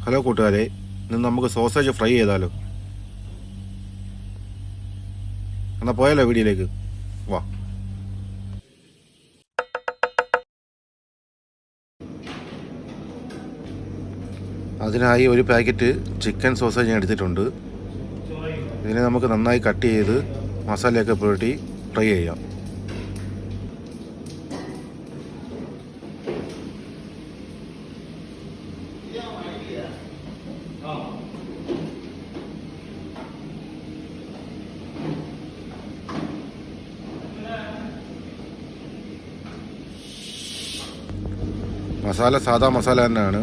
Hello കൂട്ടുകാരെ, ഇന്ന് നമുക്ക് സോസേജ് ഫ്രൈ ചെയ്താലോ? എന്നാൽ പോയാലോ വീഡിയോയിലേക്ക്? വാ. അതിനായി ഒരു പാക്കറ്റ് ചിക്കൻ സോസേജ് ഞാൻ എടുത്തിട്ടുണ്ട്. ഇതിനെ നമുക്ക് നന്നായി കട്ട് ചെയ്ത് മസാലയൊക്കെ പുരട്ടി ഫ്രൈ ചെയ്യാം. മസാല സാധാ മസാല തന്നെയാണ്.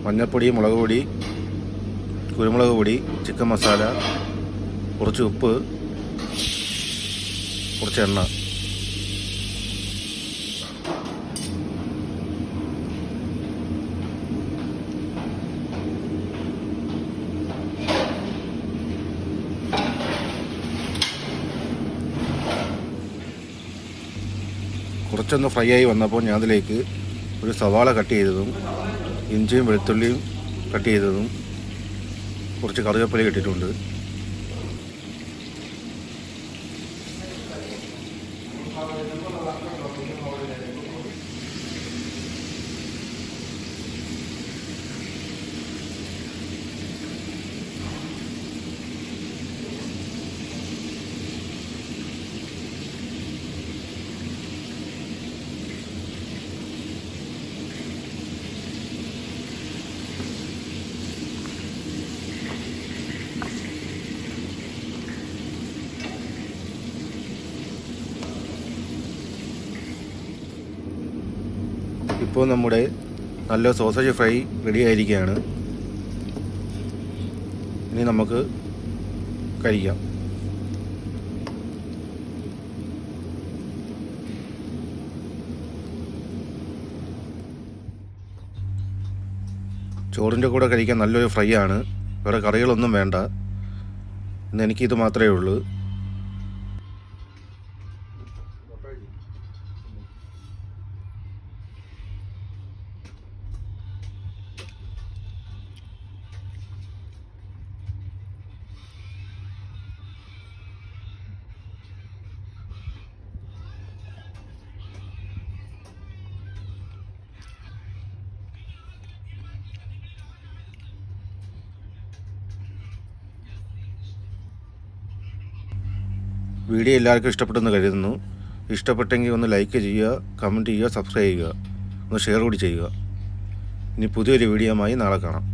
മഞ്ഞൾപ്പൊടി, മുളക് പൊടി, കുരുമുളക് പൊടി, ചിക്കൻ മസാല, കുറച്ച് ഉപ്പ്, കുറച്ച് എണ്ണ. കുറച്ചൊന്ന് ഫ്രൈ ആയി വന്നപ്പോൾ ഞാൻ അതിലേക്ക് ഒരു സവാള കട്ട് ചെയ്തതും ഇഞ്ചിയും വെളുത്തുള്ളിയും കട്ട് ചെയ്തതും കുറച്ച് കറിവേപ്പില ഇട്ടിട്ടുണ്ട്. ഇപ്പോൾ നമ്മുടെ നല്ല സോസേജ് ഫ്രൈ റെഡി ആയിരിക്കുകയാണ്. ഇനി നമുക്ക് കഴിക്കാം. ചോറിൻ്റെ കൂടെ കഴിക്കാൻ നല്ലൊരു ഫ്രൈ ആണ്. വേറെ കറികളൊന്നും വേണ്ട. ഇന്ന് എനിക്കിത് മാത്രമേ ഉള്ളൂ. വീഡിയോ എല്ലാവർക്കും ഇഷ്ടപ്പെട്ടെന്ന് കരുതുന്നു. ഇഷ്ടപ്പെട്ടെങ്കിൽ ഒന്ന് ലൈക്ക് ചെയ്യുക, കമൻറ്റ് ചെയ്യുക, സബ്സ്ക്രൈബ് ചെയ്യുക, ഒന്ന് ഷെയർ കൂടി ചെയ്യുക. ഇനി പുതിയൊരു വീഡിയോയുമായി നാളെ കാണാം.